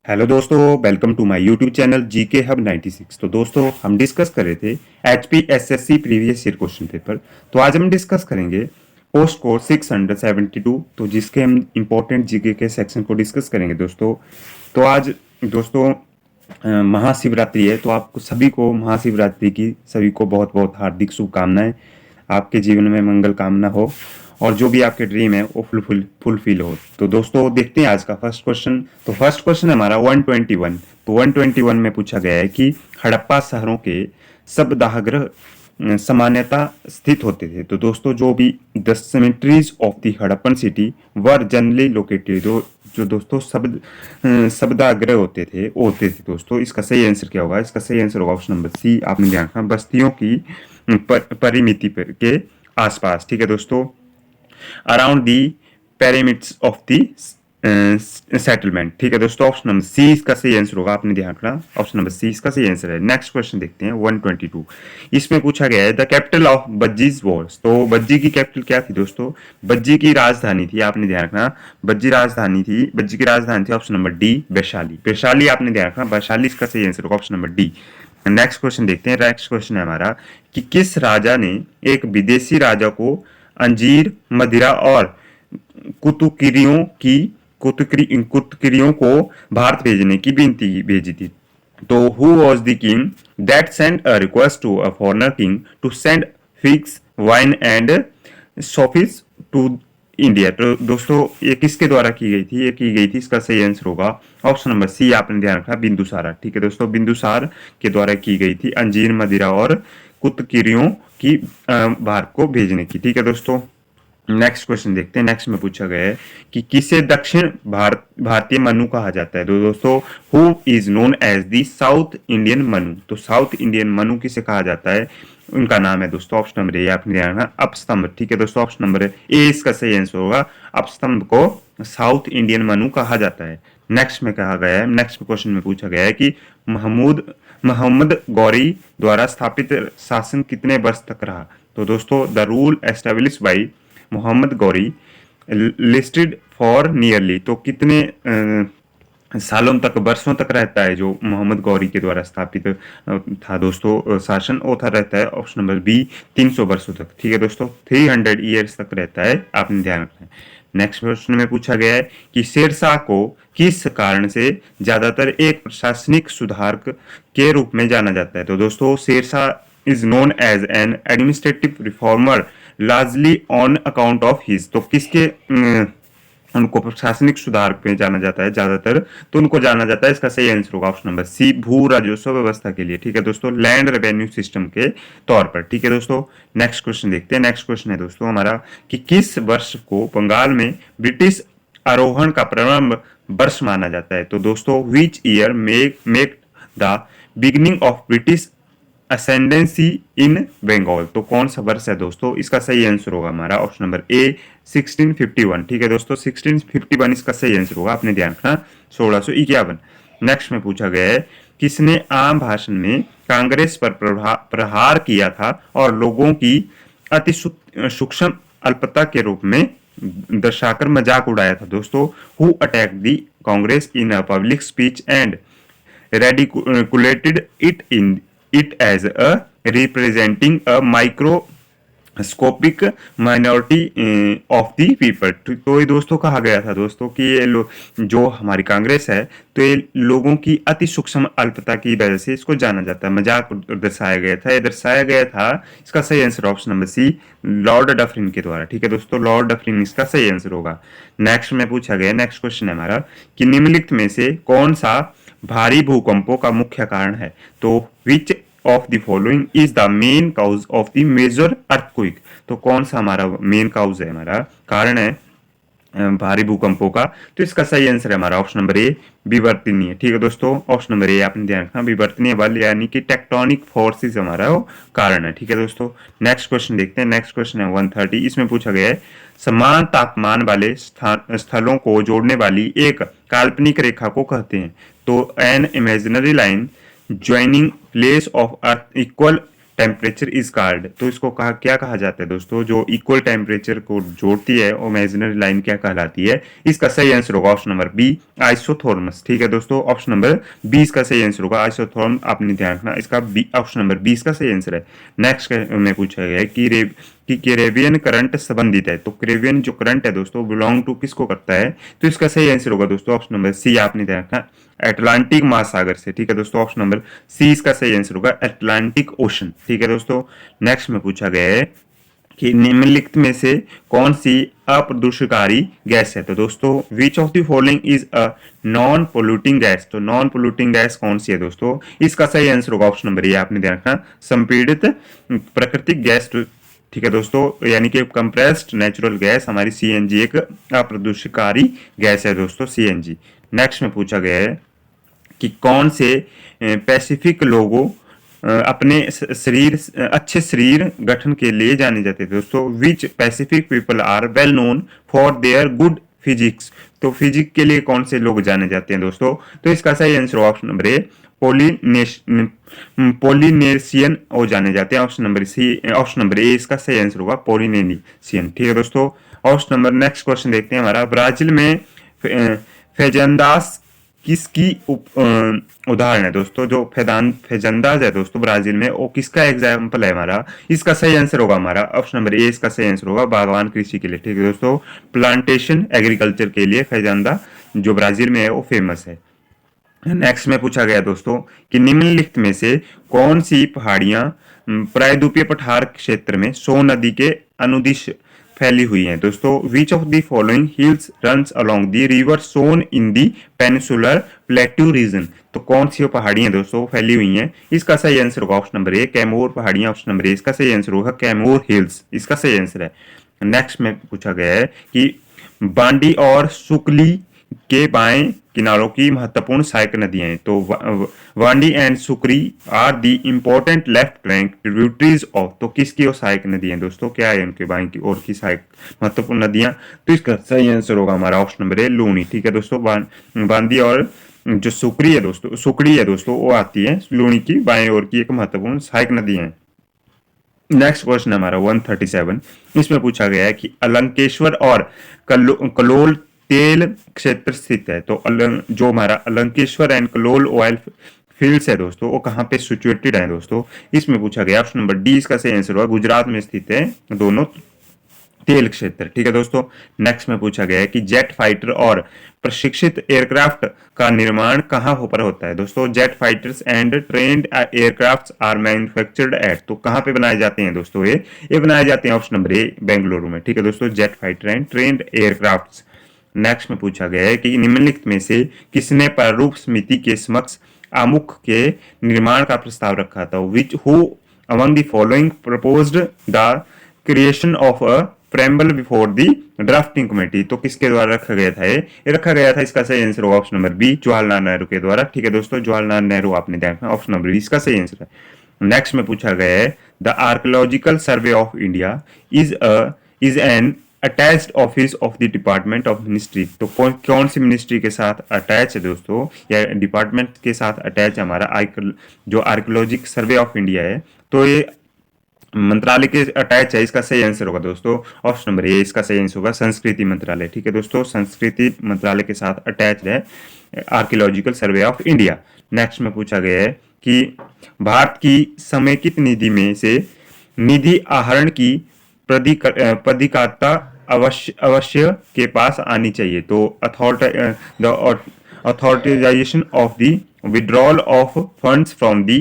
Hello दोस्तों, welcome to my YouTube channel GK hub 96। तो दोस्तों हम डिस्कस कर रहे थे HP SSC previous year question paper. तो आज हम डिस्कस करेंगे पोस्ट कोड 672, तो जिसके हम इंपॉर्टेंट जीके के सेक्शन को डिस्कस करेंगे दोस्तों। तो आज दोस्तों महाशिवरात्रि है, तो आपको सभी को महाशिवरात्रि की सभी को बहुत बहुत हार्दिक शुभकामनाएं। आपके जीवन में मंगल कामना हो और जो भी आपके ड्रीम है वो फुलफिल हो। तो दोस्तों देखते हैं आज का फर्स्ट क्वेश्चन। तो फर्स्ट क्वेश्चन हमारा 121। तो 121 में पूछा गया है कि हड़प्पा शहरों के शबदाहगृह सामान्यता स्थित होते थे। तो दोस्तों जो भी the cemeteries of the Harappan city were generally located, जो दोस्तों शब्दाग्रह होते थे वो होते थे दोस्तों। इसका सही आंसर क्या होगा? इसका सही आंसर होगा ऑप्शन नंबर सी। आपने ध्यान रखना बस्तियों की परिमिति के आसपास, ठीक है दोस्तों, around the pyramids of the settlement, ठीक है दोस्तों। ऑप्शन नंबर सी इसका सही आंसर होगा, आपने ध्यान रखना ऑप्शन नंबर सी इसका सही आंसर है। नेक्स्ट क्वेश्चन देखते हैं 122। इसमें पूछा गया है द कैपिटल ऑफ बज्जीज वॉर्स। तो बज्जी की कैपिटल क्या थी दोस्तों? बज्जी की राजधानी थी, आपने ध्यान रखना बज्जी की राजधानी थी option number D Vaishali. Vaishali आपने ध्यान रखना वैशाली इसका सही आंसर होगा option number D. Next question देखते हैं। नेक्स्ट क्वेश्चन है हमारा कि किस राजा ने एक विदेशी राजा को अंजीर, मदिरा और कुतुकिरियों को भारत भेजने की विनती भेजी थी। तो who was the king that send a request to a foreigner king to send figs, wine and sophists to India? तो दोस्तों ये किसके द्वारा की गई थी? ये की गई थी, इसका सही आंसर होगा ऑप्शन नंबर सी। आपने ध्यान रखा बिंदुसारा, ठीक है दोस्तों, बिंदुसार के द्वारा की गई थी अंजीर, मदिरा और कुतकिरियों की भारत को भेजने की, ठीक है दोस्तों। नेक्स्ट क्वेश्चन देखते हैं। नेक्स्ट में पूछा गया है कि किसे दक्षिण भारतीय मनु कहा जाता है? तो दोस्तों who is known as the South Indian Manu? तो साउथ इंडियन मनु किसे कहा जाता है? उनका नाम है दोस्तों ऑप्शन नंबर ए। आपने ध्यान रखना अपस्तंभ, ठीक है दोस्तों, ऑप्शन नंबर ए इसका सही आंसर होगा। अपस्तंभ को साउथ इंडियन मनु कहा जाता है। नेक्स्ट में कहा गया है, नेक्स्ट क्वेश्चन में पूछा गया है कि मोहम्मद गौरी द्वारा स्थापित शासन कितने वर्ष तक रहा? तो दोस्तों the rule establish by Mohammad Ghori lasted for nearly, तो कितने सालों तक, वर्षों तक रहता है जो मोहम्मद गौरी के द्वारा स्थापित था दोस्तों शासन, वो था रहता है ऑप्शन नंबर बी 300 वर्षों तक, ठीक है दोस्तों, 300 ईयर्स तक रहता है, आपने ध्यान रखना है। नेक्स्ट क्वेश्चन में पूछा गया है कि शेरशाह को किस कारण से ज्यादातर एक प्रशासनिक सुधारक के रूप में जाना जाता है? तो दोस्तों Shershah is known as an administrative reformer largely on account of his, तो किसके उनको प्रशासनिक सुधार में जाना जाता है ज्यादातर? तो उनको जाना जाता है, इसका सही आंसर होगा ऑप्शन नंबर सी भू राजस्व व्यवस्था के लिए, ठीक है दोस्तों, लैंड रेवेन्यू सिस्टम के तौर पर, ठीक है दोस्तों। नेक्स्ट क्वेश्चन देखते हैं। नेक्स्ट क्वेश्चन है दोस्तों हमारा कि किस वर्ष को बंगाल में ब्रिटिश आरोहण का प्रारंभ वर्ष माना जाता है? तो दोस्तों which year make the beginning of British ascendancy in Bengal? तो कौन सा वर्ष है दोस्तों? इसका सही आंसर होगा हमारा ऑप्शन नंबर ए 1651, ठीक है दोस्तों, 1651 इसका सही आंसर होगा, आपने ध्यान रखना 1651। नेक्स्ट में पूछा गया है किसने आम भाषण में कांग्रेस पर प्रहार किया था और लोगों की अति सूक्ष्म अल्पता के रूप में दर्शाकर मजाक उड़ाया था? दोस्तों who attack the Congress in a public speech and ridiculed it as a representing a microscopic minority of the people? तो ये दोस्तों कहा गया था दोस्तों कि ये जो हमारी कांग्रेस है तो ये लोगों की अति सूक्ष्म अल्पता की वजह से इसको जाना जाता है, मजाक दर्शाया गया था, ये दर्शाया गया था, इसका सही answer option number C Lord Dufferin के द्वारा, ठीक है दोस्तों, लॉर्ड डफरिन इसका सही आंसर होगा। नेक्स्ट में पूछा गया, नेक्स्ट क्वेश्चन है हमारा कि निम्नलिखित में से कौन सा भारी भूकंपों का मुख्य कारण है? तो which of the following is the main cause of the major earthquake? तो कौन सा हमारा मेन काउज है, हमारा कारण है भारी भूकंपों का? तो इसका सही आंसर है हमारा ऑप्शन नंबर ए विवर्तनीय, ठीक है दोस्तों, ऑप्शन नंबर ए आपने ध्यान रखना विवर्तनीय बल यानी कि टेक्टोनिक फोर्सेस हमारा वो कारण है, ठीक है दोस्तों। नेक्स्ट क्वेश्चन देखते हैं। नेक्स्ट क्वेश्चन है 130। इसमें पूछा गया है समान तापमान वाले स्थलों को जोड़ने वाली एक काल्पनिक रेखा को कहते हैं? तो an imaginary line joining place of earth equal temperature is called, तो इसको कहा क्या कहा जाता है दोस्तों, जो इक्वल टेम्परेचर को जोड़ती है वो इमेजिनरी लाइन क्या कहलाती है। इसका सही आंसर होगा ऑप्शन नंबर बी, आइसोथर्मस। ठीक है दोस्तों, ऑप्शन नंबर 20 का सही आंसर होगा आइसोथर्म, आपने ध्यान रखना, इसका ऑप्शन नंबर 20 का सही आंसर है। नेक्स्ट में पूछा गया है कि कैरेबियन करंट संबंधित है, तो कैरेबियन जो करंट है दोस्तों बिलोंग टू किसको करता है, तो इसका सही आंसर होगा दोस्तों ऑप्शन नंबर सी, आपने ध्यान रखना, अटलांटिक महासागर से। ठीक है दोस्तों, ऑप्शन नंबर सी इसका सही आंसर होगा, अटलांटिक ओशन। ठीक है दोस्तों, नेक्स्ट में पूछा गया है कि निम्नलिखित में से कौन सी अप्रदूषणकारी गैस है, तो दोस्तों which of the following is a non polluting gas, तो नॉन पोल्यूटिंग गैस कौन सी है दोस्तों, इसका सही आंसर होगा ऑप्शन नंबर ए, आपने ध्यान रखना, संपीड़ित प्राकृतिक गैस। ठीक है दोस्तों, यानी कि कंप्रेस्ड नेचुरल गैस हमारी सीएनजी एक अप्रदूषणकारी गैस है दोस्तों, सीएनजी। नेक्स्ट में पूछा गया है कि कौन से पैसिफिक लोगों अपने शरीर अच्छे शरीर गठन के लिए जाने जाते थे दोस्तों, which Pacific people are well known for their good physics, तो फिजिक्स के लिए कौन से लोग जाने जाते हैं दोस्तों, तो इसका सही answer option number A, Polynesian वो जाने जाते हैं, option number C, option number A इसका सही आंसर होगा पोलिनेशियन। ठीक है दोस्तों, ऑप्शन नंबर नेक्स्ट क्वेश्चन देखते हैं हमारा, ब्राजील में फेजंदास किसकी उदाहरण है दोस्तों, जो फेजंदाज है दोस्तों ब्राजील में, वो किसका एग्जाम्पल है हमारा, इसका सही आंसर होगा हमारा ऑप्शन नंबर ए, इसका सही आंसर होगा बागवान कृषि के लिए। ठीक है दोस्तों, प्लांटेशन एग्रीकल्चर के लिए फेजंदा जो ब्राजील में है वो फेमस है। नेक्स्ट में पूछा गया दोस्तों कि निम्नलिखित में से कौन सी पहाड़ियां प्रायद्वीपीय पठार क्षेत्र में सो नदी के अनुदिश फैली हुई हैं दोस्तों, which of the following hills runs along the river Son in the peninsular plateau region, तो कौन सी पहाड़ियां दोस्तों फैली हुई हैं, इसका सही आंसर होगा ऑप्शन नंबर ए, कैमूर पहाड़ियां, ऑप्शन नंबर ए इसका सही आंसर होगा कैमूर हिल्स, इसका सही आंसर है। नेक्स्ट में पूछा गया है कि बांडी और सुकली के बाएं किनारों की महत्वपूर्ण सहायक नदियां हैं, तो Wandi and Sukri are the important left bank tributaries of, तो किसकी और सहायक नदियां दोस्तों, क्या है उनके बाएं की और की सहायक महत्वपूर्ण नदियां, तो इसका सही आंसर होगा हमारा ऑप्शन नंबर ए, लूनी। ठीक है दोस्तों, बांदी और जो सुकरी है दोस्तों वो आती है लूनी की बाएं ओर की एक महत्वपूर्ण सहायक नदी है। नेक्स्ट क्वेश्चन हमारा 137, इसमें पूछा गया है कि अलंकेश्वर और कलोल तेल क्षेत्र स्थित है, तो जो हमारा अलंकेश्वर एंड कलोल ऑयल फील्ड्स है दोस्तों वो कहाँ पे सिचुएटेड है दोस्तों, इसमें पूछा गया ऑप्शन नंबर डी इसका सही आंसर होगा, गुजरात में स्थित है दोनों तेल क्षेत्र। ठीक है दोस्तों, नेक्स्ट में पूछा गया है कि जेट फाइटर और प्रशिक्षित एयरक्राफ्ट का निर्माण कहाँ पर होता है दोस्तों, jet fighters and trained aircraft are manufactured at, तो कहाँ पे बनाए जाते हैं दोस्तों, ये बनाए जाते हैं ऑप्शन नंबर ए, बेंगलुरु में। ठीक है दोस्तों, jet fighter and trained aircraft. Next में पूछा गया है कि निम्नलिखित में से किसने प्रारूप समिति के समक्ष आमुख के निर्माण का प्रस्ताव रखा था, which who among the following proposed the creation of a preamble before the drafting committee, तो किसके द्वारा रखा गया था, ये रखा गया था, इसका सही आंसर होगा option number B, Jawaharlal Nehru के द्वारा। ठीक है दोस्तों, जवाहरलाल नेहरू आपने देखा, ऑप्शन नंबर बी इसका सही आंसर है। नेक्स्ट में पूछा गया है the archaeological survey of India is an attached office of the department of ministry, तो कौन सी मिनिस्ट्री के साथ अटैच है दोस्तों, या डिपार्टमेंट के साथ अटैच हमारा जो आर्कियोलॉजिकल सर्वे ऑफ इंडिया है, तो ये मंत्रालय के अटैच है, इसका सही आंसर होगा दोस्तों ऑप्शन नंबर ए, इसका सही आंसर होगा संस्कृति मंत्रालय। ठीक है दोस्तों, संस्कृति मंत्रालय के साथ अटैच है archaeological survey of India. Next में पूछा गया है कि भारत की समेकित निधि में से निधि आहरण की प्राधिकारिता अवश्य के पास आनी चाहिए, तो authorization of the withdrawal of funds from the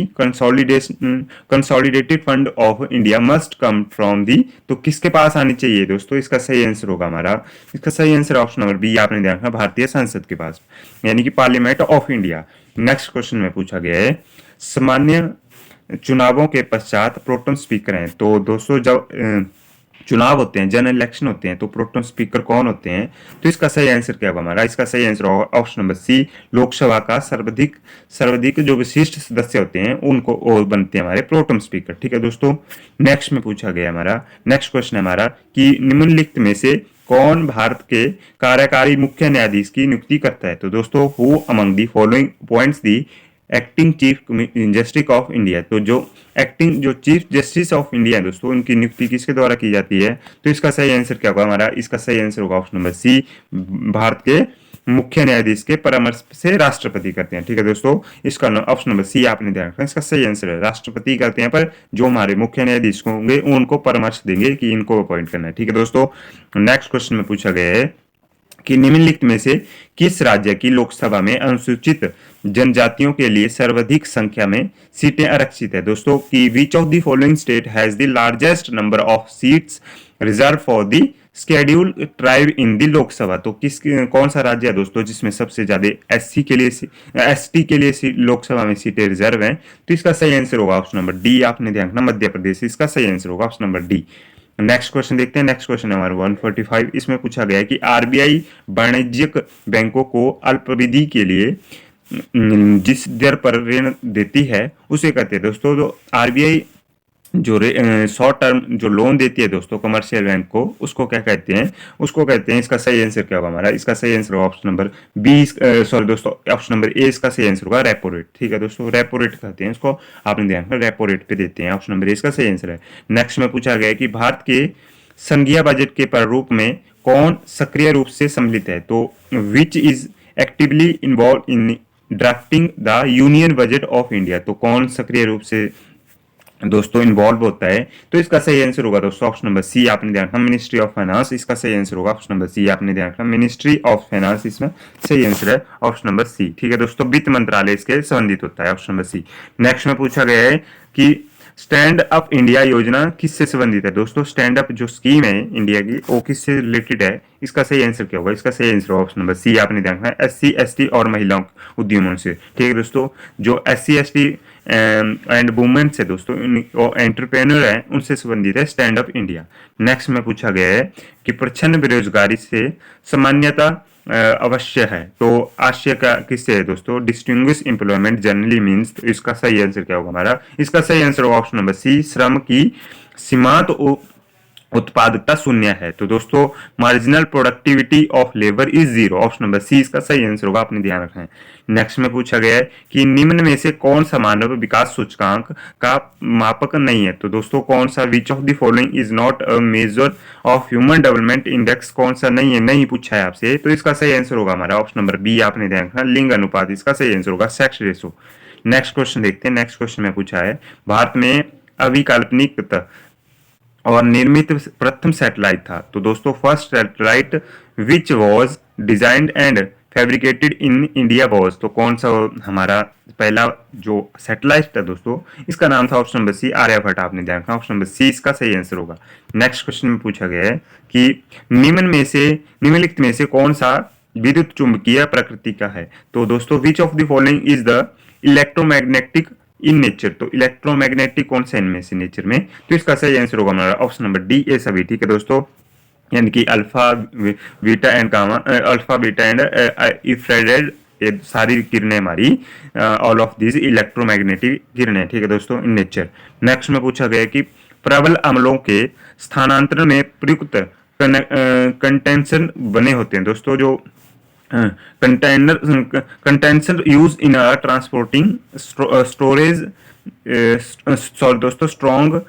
consolidated fund of India must come from the, तो किसके पास आनी चाहिए दोस्तों, इसका सही आंसर होगा हमारा, इसका सही आंसर ऑप्शन नंबर बी, आपने ध्यान रखना, भारतीय संसद के पास, यानी कि parliament of India. Next question में पूछा गया है सामान्य चुनावों के पश्चात प्रोटेम स्पीकर हैं, तो दोस्तों जब चुनाव होते हैं, जनरल इलेक्शन होते हैं, तो प्रोटेम स्पीकर कौन होते हैं, तो इसका सही आंसर क्या होगा हमारा, इसका सही आंसर होगा ऑप्शन नंबर सी, लोकसभा का सर्वाधिक जो विशिष्ट सदस्य होते हैं उनको और बनते हैं हमारे प्रोटेम स्पीकर। ठीक है दोस्तों, नेक्स्ट में पूछा गया हमारा नेक्स्ट क्वेश्चन है हमारा कि निम्नलिखित में से कौन भारत के कार्यकारी मुख्य न्यायाधीश की नियुक्ति करता है, तो दोस्तों who among the following points the acting chief justice of India. तो जो एक्टिंग जो चीफ जस्टिस ऑफ इंडिया है दोस्तों, उनकी नियुक्ति किसके द्वारा की जाती है? तो इसका सही आंसर क्या होगा हमारा? इसका सही आंसर होगा ऑप्शन नंबर सी, भारत के मुख्य न्यायाधीश के परामर्श से राष्ट्रपति करते हैं। ठीक है दोस्तों, इसका ऑप्शन नंबर सी आपने ध्यान रखना, इसका सही आंसर है राष्ट्रपति करते हैं, पर जो हमारे मुख्य न्यायाधीश होंगे उनको परामर्श देंगे कि इनको अपॉइंट करना है। ठीक है दोस्तों, नेक्स्ट क्वेश्चन में पूछा गया है कि निम्नलिखित में से किस राज्य की लोकसभा में अनुसूचित जनजातियों के लिए सर्वाधिक संख्या में सीटें आरक्षित है? दोस्तों कि which of the following state has the largest number of seats reserve for the schedule tribe in the Lok Sabha. तो कौन सा राज्य है दोस्तों जिसमें सबसे ज्यादा एससी के लिए एसटी के लिए लोकसभा में सीटें रिजर्व हैं? तो इसका सही आंसर होगा ऑप्शन नंबर डी, आपने ध्यान रखना मध्य प्रदेश, इसका सही आंसर होगा option number D. Next question देखते हैं, नेक्स्ट क्वेश्चन है हमारा 145। इसमें पूछा गया है कि आरबीआई वाणिज्यिक बैंकों को अल्पावधि के लिए जिस दर पर ऋण देती है उसे कहते हैं दोस्तों। तो आरबीआई जो शॉर्ट टर्म जो लोन देती है दोस्तों कमर्शियल बैंक को, उसको क्या कहते हैं? उसको कहते हैं, इसका सही आंसर क्या होगा हमारा? इसका सही आंसर होगा ऑप्शन नंबर बी, सॉरी दोस्तों ऑप्शन नंबर ए इसका सही आंसर होगा रेपो रेट। ठीक है दोस्तों, रेपो रेट कहते हैं इसको, आपने ध्यान रखना रेपो रेट पे देते हैं, ऑप्शन नंबर ए इसका सही आंसर है। नेक्स्ट में पूछा गया है कि भारत के संघीय बजट के प्रारूप में कौन सक्रिय रूप से सम्मिलित है? तो which is actively involve in drafting the union budget of India. तो कौन सक्रिय रूप से दोस्तों इन्वॉल्व होता है? तो इसका सही आंसर होगा दोस्तों ऑप्शन नंबर सी, आपने ध्यान रखना मिनिस्ट्री ऑफ फाइनेंस, इसका सही आंसर होगा ऑप्शन नंबर सी, आपने ध्यान रखना मिनिस्ट्री ऑफ फाइनेंस, इसमें सही आंसर है ऑप्शन नंबर सी। ठीक है दोस्तों, वित्त मंत्रालय इसके संबंधित होता है, ऑप्शन नंबर सी। नेक्स्ट में पूछा गया है कि स्टैंड अप इंडिया योजना किससे संबंधित है? दोस्तों स्टैंड अप जो स्कीम है इंडिया की वो किससे रिलेटेड है? इसका सही आंसर क्या होगा? इसका सही आंसर ऑप्शन नंबर सी, आपने ध्यान रखना एससी एसटी और महिलाओं उद्यमों से। ठीक है दोस्तों, जो एससी एसटी एंड वुमेन से दोस्तों एंटरप्रेन्योर है उनसे संबंधित है स्टैंड अप इंडिया। नेक्स्ट में पूछा गया है कि प्रच्छन्न बेरोजगारी से सामान्यता अवश्य है, तो आशय का किससे है दोस्तों? Distinguish employment generally means. तो इसका सही आंसर क्या होगा हमारा? इसका सही आंसर होगा ऑप्शन नंबर सी, श्रम की सीमांत उत्पादकता शून्य है। तो दोस्तों marginal productivity of labour is zero, option number C इसका सही आंसर होगा, आपने ध्यान रखना है। नेक्स्ट में पूछा गया है कि निम्न में से कौन सा मानव विकास सूचकांक का मापक नहीं है? तो दोस्तों कौन सा विच of the following is not a measure of human development index, कौन सा नहीं है? नहीं पूछा है आपसे, तो इसका सही आंसर होगा हमारा ऑप्शन नंबर बी, आपने ध्यान रखना लिंग अनुपात, इसका सही आंसर होगा सेक्स रेशो। नेक्स्ट क्वेश्चन देखते हैं, नेक्स्ट क्वेश्चन में पूछा है भारत में अविकल्पनिक और निर्मित प्रथम सैटेलाइट था। तो दोस्तों first satellite which was designed and fabricated in India was. तो कौन सा हमारा पहला जो सैटेलाइट था दोस्तों, इसका नाम था ऑप्शन नंबर सी आर्यभट्ट, आपने ध्यान रखना ऑप्शन नंबर सी इसका सही आंसर होगा। नेक्स्ट क्वेश्चन में पूछा गया है कि निम्नलिखित में से कौन सा विद्युत चुंबकीय प्रकृति का है? तो दोस्तों which of the following is the electromagnetic in nature. तो इलेक्ट्रोमैग्नेटिक कौन सा इनमें से नेचर में? तो इसका सही आंसर होगा हमारा ऑप्शन नंबर डी ए सभी। ठीक है दोस्तों, यानी कि alpha beta and gamma, alpha beta and infrared, ये सारी किरणें हमारी ऑल ऑफ दिस इलेक्ट्रोमैग्नेटिक किरणें। ठीक है दोस्तों, इन नेचर। नेक्स्ट में पूछा गया कि प्रबल अम्लों के स्थानांतरण में प्रयुक्त कंटेंशन बने होते हैं। दोस्तों जो contention used in transporting storage, sorry दोस्तों strong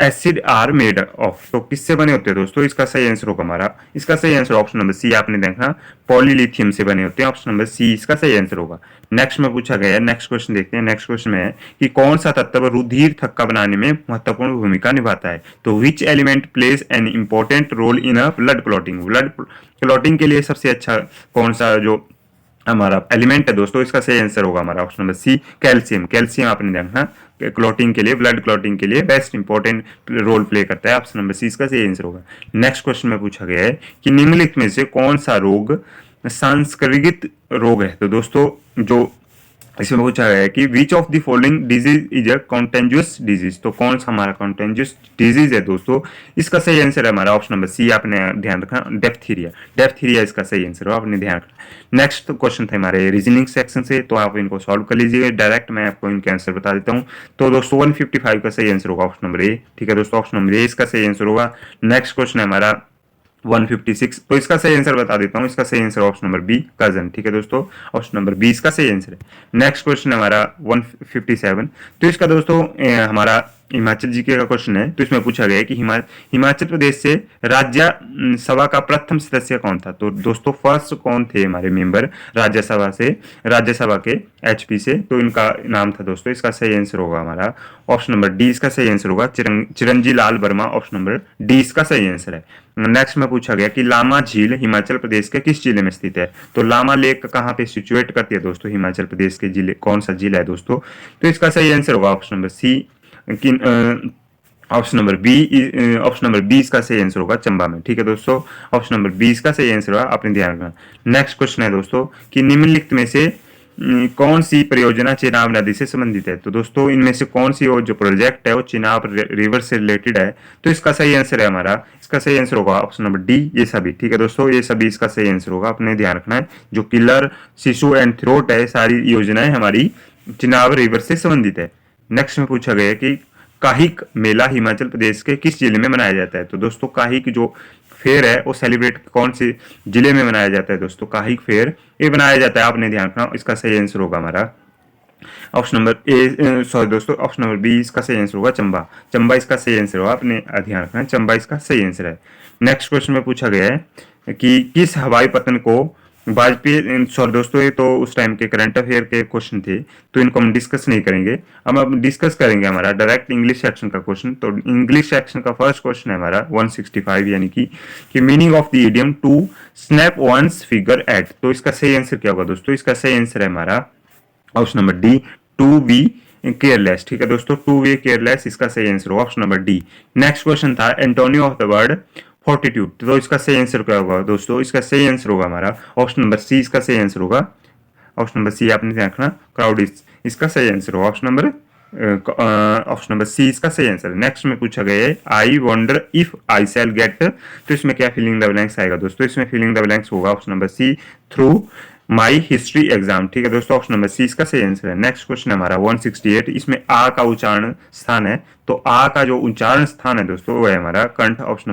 acid are made of. तो किससे बने होते हैं दोस्तों? इसका सही आंसर होगा हमारा, इसका सही आंसर ऑप्शन नंबर सी, आपने देखा पॉलीलिथियम से बने होते हैं, ऑप्शन नंबर सी इसका सही आंसर होगा। नेक्स्ट में पूछा गया है, नेक्स्ट क्वेश्चन देखते हैं। नेक्स्ट क्वेश्चन में है कि कौन सा तत्व रुधिर थक्का बनाने में महत्वपूर्ण भूमिका निभाता है? तो which element plays an important role in a blood clotting. Blood clotting के लिए सबसे अच्छा कौन सा जो हमारा एलिमेंट है दोस्तों, इसका सही आंसर होगा हमारा option number C calcium. Calcium आपने देखना क्लॉटिंग के लिए, ब्लड क्लॉटिंग के लिए बेस्ट इंपॉर्टेंट रोल प्ले करता है, ऑप्शन नंबर सी इसका सही आंसर होगा। नेक्स्ट क्वेश्चन में पूछा गया है कि निम्नलिखित में से कौन सा रोग सांस्कृतिक रोग है? तो दोस्तों जो इसमें पूछा गया है कि which of the following disease is a contagious disease. तो कौन सा हमारा कॉन्टेंजियस डिजीज है दोस्तों? इसका सही आंसर है हमारा ऑप्शन नंबर सी, आपने ध्यान रखना डेफ्थीरिया। डेफ्थीरिया इसका सही आंसर हो, आपने ध्यान रखना। नेक्स्ट क्वेश्चन थे हमारे रीजनिंग सेक्शन से, तो आप इनको सॉल्व कर लीजिएगा डायरेक्ट, मैं आपको इनके आंसर बता देता हूँ। तो दोस्तों 155 का सही आंसर होगा ऑप्शन नंबर ए। ठीक है दोस्तों, ऑप्शन नंबर ए इसका सही आंसर होगा। नेक्स्ट क्वेश्चन है हमारा 156। तो इसका सही आंसर बता देता हूँ, इसका सही answer option number B cousin. ठीक है दोस्तों, ऑप्शन नंबर बी इसका सही आंसर है। नेक्स्ट क्वेश्चन हमारा 157। तो इसका दोस्तों हमारा हिमाचल जीके का क्वेश्चन है। तो इसमें पूछा गया है कि हिमाचल प्रदेश से राज्य सभा का प्रथम सदस्य कौन था। तो दोस्तों फर्स्ट कौन थे हमारे मेंबर राज्यसभा से, राज्यसभा के एचपी से, तो इनका नाम था दोस्तों। इसका सही आंसर होगा हमारा ऑप्शन नंबर डी इसका सही आंसर होगा, Chiranji Lal Verma. Option number D इसका सही आंसर है। नेक्स्ट में पूछा गया कि लामा झील हिमाचल प्रदेश के किस जिले में स्थित है। तो लामा लेक कहाँ पे सिचुएट करती है दोस्तों, हिमाचल प्रदेश के जिले, कौन सा जिला है दोस्तों। तो इसका सही आंसर होगा option number C, option number B. Option number B इसका सही आंसर होगा चंबा में। ठीक है दोस्तों, ऑप्शन नंबर बी इसका सही आंसर होगा, अपने ध्यान रखना। नेक्स्ट क्वेश्चन है दोस्तों कि निम्नलिखित में से कौन सी परियोजना चिनाब नदी से संबंधित है। तो दोस्तों इनमें से कौन सी वो जो प्रोजेक्ट है वो चिनाब रिवर से रिलेटेड है। तो इसका सही आंसर है हमारा, इसका सही आंसर होगा ऑप्शन नंबर डी ये सभी। ठीक है दोस्तों, ये सभी इसका सही आंसर होगा, अपने ध्यान रखना है। जो किलर, शिशु एंड थ्रोट है, सारी योजनाएं हमारी चिनाब रिवर से संबंधित है। नेक्स्ट में पूछा गया कि काहिक मेला हिमाचल प्रदेश के किस जिले में मनाया जाता है। तो दोस्तों काहिक जो फेयर है वो सेलिब्रेट कौन से जिले में मनाया जाता है दोस्तों, काहिक फेयर ये बनाया जाता है, आपने ध्यान रखना। इसका सही आंसर होगा हमारा ऑप्शन नंबर ए, सॉरी दोस्तों ऑप्शन नंबर बी इसका सही आंसर होगा चंबा। चंबा इसका सही आंसर होगा, अपने ध्यान रखना, चंबा इसका सही आंसर है। नेक्स्ट क्वेश्चन में पूछा गया है कि किस हवाई पतन को वाजपेयी, सॉरी दोस्तों ये तो उस टाइम के करंट अफेयर के क्वेश्चन थे, तो इनको हम डिस्कस नहीं करेंगे। अब डिस्कस करेंगे हमारा डायरेक्ट इंग्लिश सेक्शन का क्वेश्चन। तो इंग्लिश सेक्शन का फर्स्ट क्वेश्चन है हमारा 165, यानी कि meaning of the idiom to snap one's फिगर एट। तो इसका सही आंसर क्या होगा दोस्तों, इसका सही आंसर है हमारा option number D to be careless. ठीक है दोस्तों, टू बी केयरलेस इसका सही आंसर होगा, option number D. Next question था antonym of the word fortitude. तो इसका सही आंसर क्या होगा दोस्तों, इसका सही आंसर होगा हमारा ऑप्शन नंबर सी इसका सही आंसर होगा, ऑप्शन नंबर सी आपने ध्यान रखना, क्राउडिस इसका सही आंसर होगा, ऑप्शन नंबर सी इसका सही आंसर है। नेक्स्ट में पूछा गया है I wonder if I shall get. तो इसमें क्या फिलिंग द ब्लैंक्स आएगा दोस्तों, इसमें फिलिंग द ब्लैंक्स होगा option number C through my history exam. ठीक है दोस्तों, ऑप्शन नंबर सी इसका सही आंसर है। नेक्स्ट क्वेश्चन हमारा 168, इसमें आ का उच्चारण स्थान है। तो आ का जो उच्चारण स्थान है दोस्तों वो है हमारा कंठ, ऑप्शन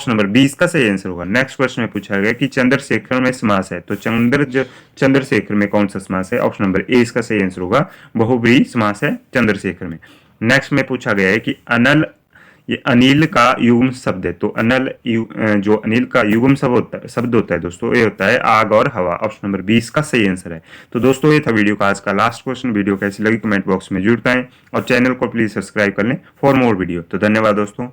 नंबर बी इसका सही आंसर होगा। नेक्स्ट क्वेश्चन में पूछा गया कि चंद्रशेखर में समास है। तो चंद्रशेखर में कौन सा समास है, ऑप्शन नंबर ए इसका सही आंसर होगा, बहुब्रीहि समास है चंद्रशेखर में। नेक्स्ट में पूछा गया है कि अनल, ये अनिल का युग्म शब्द है। तो जो अनिल का युग्म शब्द होता है दोस्तों, ये होता है आग और हवा। ऑप्शन नंबर 20 का सही आंसर है। तो दोस्तों ये था वीडियो का आज का लास्ट क्वेश्चन। वीडियो कैसी लगी कमेंट बॉक्स में जरूर बताएं और चैनल को प्लीज सब्सक्राइब कर लें फॉर मोर वीडियो। तो धन्यवाद दोस्तों।